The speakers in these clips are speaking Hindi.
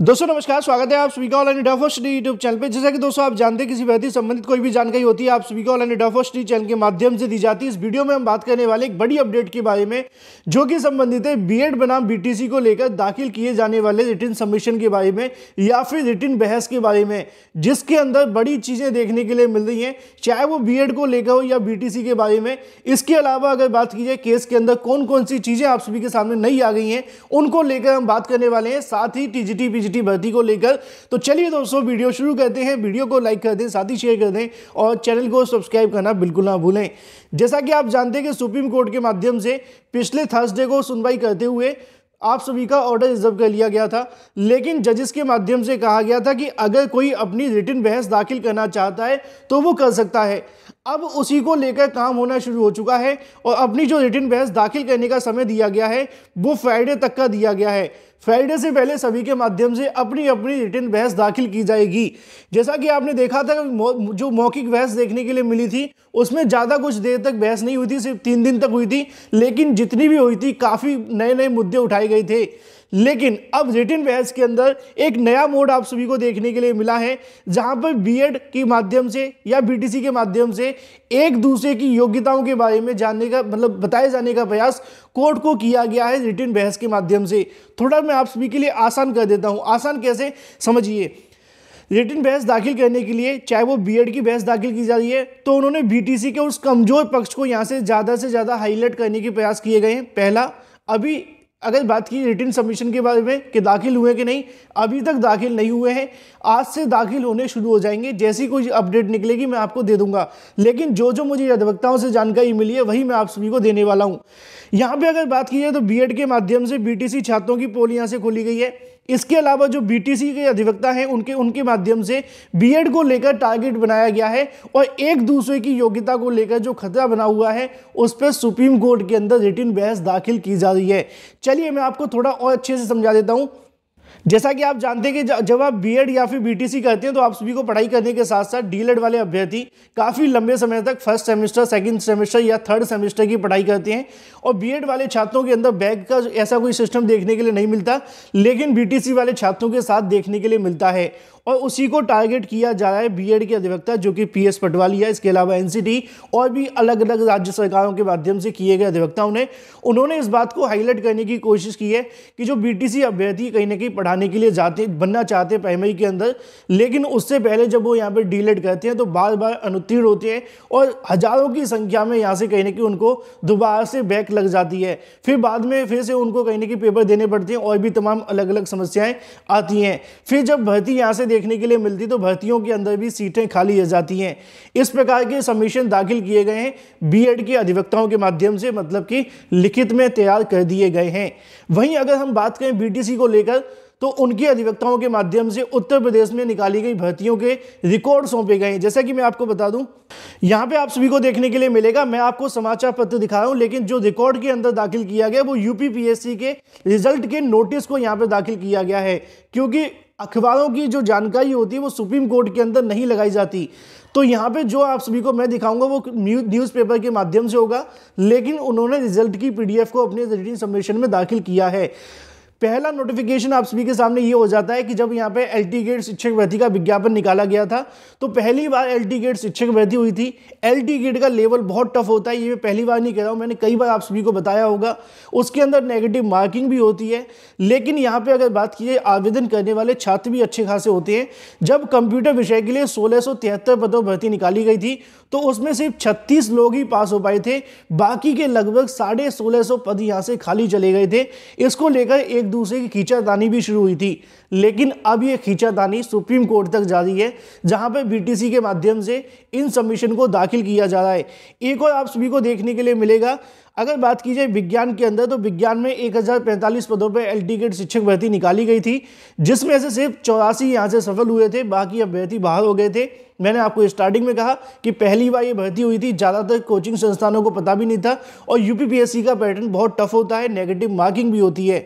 दोस्तों नमस्कार, स्वागत है आप सभी का online India first study YouTube channel पे। जैसा कि दोस्तों आप जानते हैं किसी भर्ती संबंधित कोई भी जानकारी होती है आप सभी को online India first study channel के माध्यम से दी जाती है। इस वीडियो में हम बात करने वाले एक बड़ी अपडेट के बारे में जो कि संबंधित है बीएड बनाम बीटीसी को लेकर दाखिल किए जाने वाले रिटन सबमिशन के बारे में या फिर रिटन बहस के बारे में, जिसके अंदर बड़ी चीजें देखने के लिए मिल रही हैं, चाहे वो बीएड को लेकर हो या बीटीसी के बारे में। इसके अलावा अगर बात की जाए केस के अंदर कौन कौन सी चीजें आप सभी के सामने नई आ गई हैं उनको लेकर हम बात करने वाले हैं, साथ ही टीजीटी पीजीटी भर्ती को लेकर। तो चलिए दोस्तों वीडियो शुरू करते हैं। वीडियो को लाइक कर दें, साथ ही शेयर कर दें और चैनल को सब्सक्राइब करना बिल्कुल ना भूलें। जैसा कि आप जानते हैं कि सुप्रीम कोर्ट के माध्यम से पिछले थर्सडे को सुनवाई करते हुए आप सभी का ऑर्डर रिजर्व कर लिया गया था, लेकिन जजेस के माध्यम से कहा गया था कि अगर कोई अपनी रिटन बहस दाखिल करना चाहता है तो वो कर सकता है। अब उसी को लेकर काम होना शुरू हो चुका है और अपनी जो रिटन बहस दाखिल करने का समय दिया गया है वो फ्राइडे तक का दिया गया है। फ्राइडे से पहले सभी के माध्यम से अपनी अपनी रिटन बहस दाखिल की जाएगी। जैसा कि आपने देखा था जो मौखिक बहस देखने के लिए मिली थी उसमें ज़्यादा कुछ देर तक बहस नहीं हुई थी, सिर्फ 3 दिन तक हुई थी, लेकिन जितनी भी हुई थी काफ़ी नए नए मुद्दे उठाए गए थे। लेकिन अब रिटन बहस के अंदर एक नया मोड आप सभी को देखने के लिए मिला है, जहां पर बीएड के माध्यम से या बीटीसी के माध्यम से एक दूसरे की योग्यताओं के बारे में जानने का बताए जाने का प्रयास कोर्ट को किया गया है रिटन बहस के माध्यम से। थोड़ा मैं आप सभी के लिए आसान कर देता हूं। आसान कैसे, समझिए। रिटन बहस दाखिल करने के लिए चाहे वो बीएड की बहस दाखिल की जा रही है तो उन्होंने बीटीसी के उस कमजोर पक्ष को यहाँ से ज़्यादा हाईलाइट करने के प्रयास किए गए हैं। पहला, अभी अगर बात की रिटन सबमिशन के बारे में कि दाखिल हुए कि नहीं, अभी तक दाखिल नहीं हुए हैं। आज से दाखिल होने शुरू हो जाएंगे, जैसी कोई अपडेट निकलेगी मैं आपको दे दूंगा। लेकिन जो मुझे अधिवक्ताओं से जानकारी मिली है वही मैं आप सभी को देने वाला हूं। यहाँ पे अगर बात की जाए तो बीएड के माध्यम से बीटीसी छात्रों की पोल यहाँ से खोली गई है। इसके अलावा जो बीटीसी के अधिवक्ता हैं उनके माध्यम से बीएड को लेकर टारगेट बनाया गया है और एक दूसरे की योग्यता को लेकर जो खतरा बना हुआ है उस पर सुप्रीम कोर्ट के अंदर रिटन बहस दाखिल की जा रही है। चलिए मैं आपको थोड़ा और अच्छे से समझा देता हूं। जैसा कि आप जानते हैं कि जब आप बीएड या फिर बीटीसी करते हैं तो आप सभी को पढ़ाई करने के साथ साथ डीएलएड वाले अभ्यर्थी काफ़ी लंबे समय तक फर्स्ट सेमेस्टर, सेकंड सेमेस्टर या थर्ड सेमेस्टर की पढ़ाई करते हैं और बीएड वाले छात्रों के अंदर बैग का ऐसा कोई सिस्टम देखने के लिए नहीं मिलता, लेकिन बीटीसी वाले छात्रों के साथ देखने के लिए मिलता है और उसी को टारगेट किया जा रहा है बीएड के अधिवक्ता जो कि पीएस पटवारी है। इसके अलावा एनसीटी और भी अलग अलग राज्य सरकारों के माध्यम से किए गए अधिवक्ताओं ने उन्होंने इस बात को हाईलाइट करने की कोशिश की है कि जो बीटीसी अभ्यर्थी कहीं ना कहीं पढ़ाने के लिए बनना चाहते हैं प्राइमरी के अंदर, लेकिन उससे पहले जब वो यहाँ पर डीएलएड करते हैं तो बार बार अनुत्तीर्ण होते हैं और हजारों की संख्या में यहाँ से कहीं ना कहीं उनको दोबारा से बैक लग जाती है। फिर बाद में फिर से उनको कहीं ना कहीं पेपर देने पड़ते हैं और भी तमाम अलग अलग समस्याएं आती हैं। फिर जब भर्ती यहाँ से देखने के लिए मिलती तो भर्तियों के अंदर भी सीटें खाली हो जाती हैं। इस प्रकार के सबमिशन दाखिल किए गए हैं बीएड के अधिवक्ताओं के माध्यम से, मतलब कि लिखित में तैयार कर दिए गए हैं। वहीं अगर हम बात करें बीटीसी को लेकर तो उनके अधिवक्ताओं के माध्यम से उत्तर प्रदेश में निकाली गई भर्तियों के रिकॉर्ड सौंपे गए हैं। जैसा कि मैं आपको बता दूं, यहाँ पे आप सभी को देखने के लिए मिलेगा, मैं आपको समाचार पत्र दिखा रहा हूं, लेकिन जो रिकॉर्ड के अंदर दाखिल किया गया वो यूपीपीएससी के रिजल्ट के नोटिस को यहाँ पे दाखिल किया गया है, क्योंकि अखबारों की जो जानकारी होती है वो सुप्रीम कोर्ट के अंदर नहीं लगाई जाती। तो यहाँ पे जो आप सभी को मैं दिखाऊंगा वो न्यूज़पेपर के माध्यम से होगा, लेकिन उन्होंने रिजल्ट की पीडीएफ को अपने रिटन सबमिशन में दाखिल किया है। पहला नोटिफिकेशन आप सभी के सामने ये हो जाता है कि जब यहाँ पे एलटी गेट शिक्षक भर्ती का विज्ञापन निकाला गया था तो पहली बार एलटी गेट शिक्षक भर्ती हुई थी। एलटी गेट का लेवल बहुत टफ होता है, ये मैं पहली बार नहीं कह रहा हूँ, मैंने कई बार आप सभी को बताया होगा। उसके अंदर नेगेटिव मार्किंग भी होती है, लेकिन यहाँ पे अगर बात की जाए आवेदन करने वाले छात्र भी अच्छे खासे होते हैं। जब कंप्यूटर विषय के लिए 1673 पदों भर्ती निकाली गई थी तो उसमें सिर्फ 36 लोग ही पास हो पाए थे, बाकी के लगभग 1650 पद यहाँ से खाली चले गए थे। इसको लेकर एक दूसरे की खींचातानी भी शुरू हुई थी, लेकिन अब ये खींचातानी सुप्रीम कोर्ट तक जा रही है, जहां पर बीटीसी के माध्यम से इन सबमिशन को दाखिल किया जा रहा है। एक और आप सभी को देखने के लिए मिलेगा, अगर बात की जाए विज्ञान के अंदर तो विज्ञान में 1045 पदों पर एलटी गेट शिक्षक भर्ती निकाली गई थी, जिसमें से सिर्फ 84 यहाँ से सफल हुए थे, बाकी अभ्यर्थी बाहर हो गए थे। मैंने आपको स्टार्टिंग में कहा कि पहली बार ये भर्ती हुई थी, ज़्यादातर कोचिंग संस्थानों को पता भी नहीं था और यूपीपीएससी का पैटर्न बहुत टफ होता है, नेगेटिव मार्किंग भी होती है।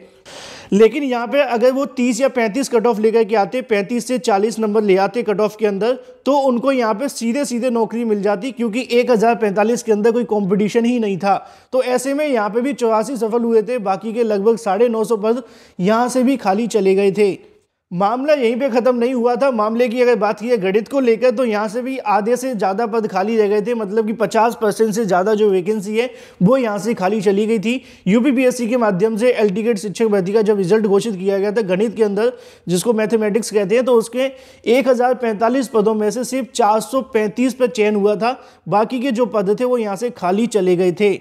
लेकिन यहाँ पे अगर वो 30 या 35 कट ऑफ लेकर के आते, 35 से 40 नंबर ले आते कट ऑफ के अंदर, तो उनको यहाँ पे सीधे सीधे नौकरी मिल जाती, क्योंकि 1045 के अंदर कोई कंपटीशन ही नहीं था। तो ऐसे में यहाँ पे भी 84 सफल हुए थे, बाकी के लगभग 950 पद यहाँ से भी खाली चले गए थे। मामला यहीं पे खत्म नहीं हुआ था। मामले की अगर बात की है गणित को लेकर, तो यहाँ से भी आधे से ज़्यादा पद खाली रह गए थे, मतलब कि 50% से ज़्यादा जो वैकेंसी है वो यहाँ से खाली चली गई थी। यूपीपीएससी के माध्यम से एल टिकट शिक्षक भर्ती का जब रिजल्ट घोषित किया गया था गणित के अंदर, जिसको मैथमेटिक्स कहते हैं, तो उसके 1045 पदों में से सिर्फ 435 पर चयन हुआ था। बाकी के जो पद थे वो यहाँ से खाली चले गए थे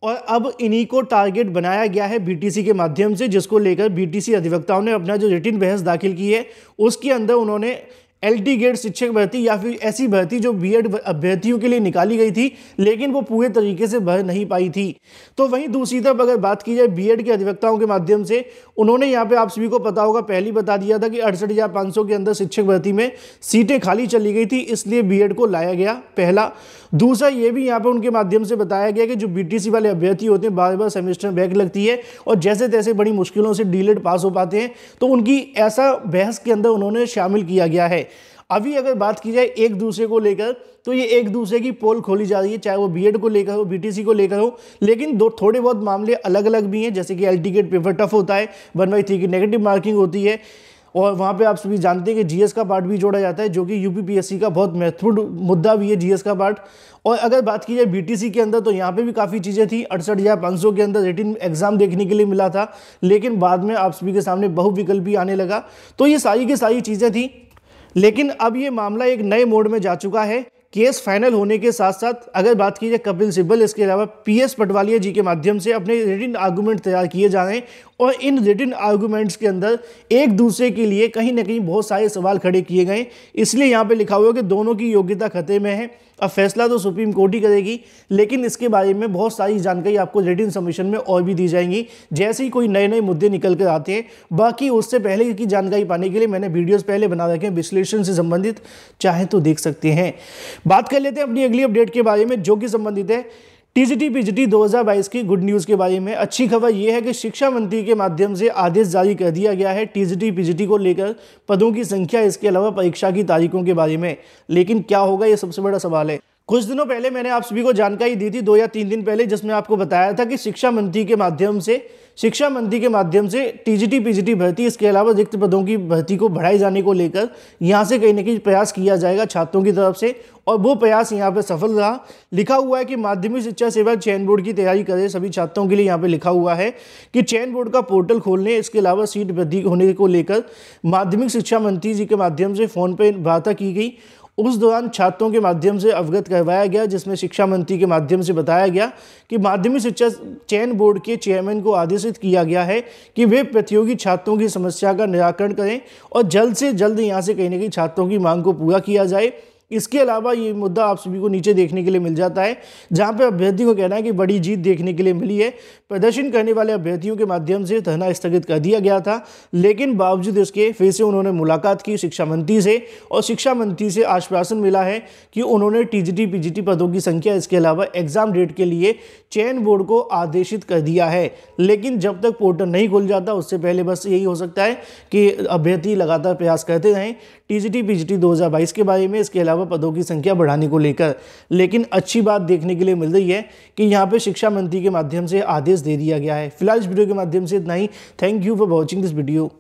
और अब इन्हीं को टारगेट बनाया गया है बीटीसी के माध्यम से, जिसको लेकर बीटीसी अधिवक्ताओं ने अपना जो रिटिन बहस दाखिल की है उसके अंदर उन्होंने एलटी गेट शिक्षक भर्ती या फिर ऐसी भर्ती जो बीएड अभ्यर्थियों के लिए निकाली गई थी लेकिन वो पूरे तरीके से भर नहीं पाई थी। तो वहीं दूसरी तरफ अगर बात की जाए बीएड के अधिवक्ताओं के माध्यम से, उन्होंने यहाँ पे आप सभी को पता होगा पहले बता दिया था कि 68,500 के अंदर शिक्षक भर्ती में सीटें खाली चली गई थी, इसलिए बीएड को लाया गया पहला। दूसरा ये भी यहाँ पर उनके माध्यम से बताया गया कि जो बीटीसी वाले अभ्यर्थी होते हैं बार बार सेमेस्टर बैक लगती है और जैसे तैसे बड़ी मुश्किलों से डीलेड पास हो पाते हैं, तो उनकी ऐसा बहस के अंदर उन्होंने शामिल किया गया है। अभी अगर बात की जाए एक दूसरे को लेकर, तो ये एक दूसरे की पोल खोली जा रही है, चाहे वो बीएड को लेकर हो, बीटीसी को लेकर हो, लेकिन थोड़े बहुत मामले अलग अलग भी हैं। जैसे कि एल टिकट पेपर टफ होता है, 1/3 की नेगेटिव मार्किंग होती है और वहाँ पे आप सभी जानते हैं कि जीएस का पार्ट भी जोड़ा जाता है, जो कि यूपीपीएससी का बहुत महत्वपूर्ण मुद्दा भी है जीएस का पार्ट। और अगर बात की जाए बीटीसी के अंदर, तो यहाँ पे भी काफ़ी चीज़ें थी। 68,500 के अंदर रिटिन एग्जाम देखने के लिए मिला था, लेकिन बाद में आप सभी के सामने बहुविकल्पी आने लगा। तो ये सारी की सारी चीज़ें थी, लेकिन अब ये मामला एक नए मोड में जा चुका है। केस फाइनल होने के साथ साथ अगर बात की जाए कपिल सिब्बल, इसके अलावा पीएस पटवालिया जी के माध्यम से अपने रिटिन आर्गूमेंट तैयार किए जा रहे हैं और इन रिटिन आर्गूमेंट्स के अंदर एक दूसरे के लिए कहीं ना कहीं बहुत सारे सवाल खड़े किए गए। इसलिए यहाँ पे लिखा हुआ है कि दोनों की योग्यता खतरे में है। अब फैसला तो सुप्रीम कोर्ट ही करेगी, लेकिन इसके बारे में बहुत सारी जानकारी आपको रिटिन सबमिशन में और भी दी जाएंगी जैसे ही कोई नए नए मुद्दे निकल कर आते हैं। बाकी उससे पहले की जानकारी पाने के लिए मैंने वीडियोस पहले बना रखे हैं विश्लेषण से संबंधित, चाहे तो देख सकते हैं। बात कर लेते हैं अपनी अगली अपडेट के बारे में, जो कि संबंधित है टीजीटी पीजीटी 2022 की गुड न्यूज़ के बारे में। अच्छी खबर यह है कि शिक्षा मंत्री के माध्यम से आदेश जारी कर दिया गया है टीजीटी पीजीटी को लेकर, पदों की संख्या, इसके अलावा परीक्षा की तारीखों के बारे में। लेकिन क्या होगा, ये सबसे बड़ा सवाल है। कुछ दिनों पहले मैंने आप सभी को जानकारी दी थी, 2 या 3 दिन पहले, जिसमें आपको बताया था कि शिक्षा मंत्री के माध्यम से टीजीटी पीजीटी भर्ती, इसके अलावा रिक्त पदों की भर्ती को बढ़ाए जाने को लेकर यहाँ से कहीं ना कहीं प्रयास किया जाएगा छात्रों की तरफ से, और वो प्रयास यहाँ पे सफल रहा। लिखा हुआ है कि माध्यमिक शिक्षा सेवा चयन बोर्ड की तैयारी करें सभी छात्रों के लिए। यहाँ पे लिखा हुआ है कि चयन बोर्ड का पोर्टल खोलने, इसके अलावा सीट वृद्धि होने को लेकर माध्यमिक शिक्षा मंत्री जी के माध्यम से फोन पर वार्ता की गई। उस दौरान छात्रों के माध्यम से अवगत करवाया गया, जिसमें शिक्षा मंत्री के माध्यम से बताया गया कि माध्यमिक शिक्षा चयन बोर्ड के चेयरमैन को आदेशित किया गया है कि वे प्रतियोगी छात्रों की समस्या का निराकरण करें और जल्द से जल्द यहाँ से कहीं ना कहीं छात्रों की मांग को पूरा किया जाए। इसके अलावा ये मुद्दा आप सभी को नीचे देखने के लिए मिल जाता है, जहां पे अभ्यर्थी को कहना है कि बड़ी जीत देखने के लिए मिली है। प्रदर्शन करने वाले अभ्यर्थियों के माध्यम से धरना स्थगित कर दिया गया था, लेकिन बावजूद इसके फिर से उन्होंने मुलाकात की शिक्षा मंत्री से और शिक्षा मंत्री से आश्वासन मिला है कि उन्होंने टीजीटी पीजीटी पदों की संख्या, इसके अलावा एग्जाम डेट के लिए चयन बोर्ड को आदेशित कर दिया है। लेकिन जब तक पोर्टल नहीं खुल जाता उससे पहले बस यही हो सकता है कि अभ्यर्थी लगातार प्रयास करते रहें टीजीटी पीजीटी 2022 के बारे में, इसके अलावा पदों की संख्या बढ़ाने को लेकर। लेकिन अच्छी बात देखने के लिए मिल रही है कि यहाँ पे शिक्षा मंत्री के माध्यम से आदेश दे दिया गया है। फिलहाल इस वीडियो के माध्यम से इतना ही। Thank you for watching this video.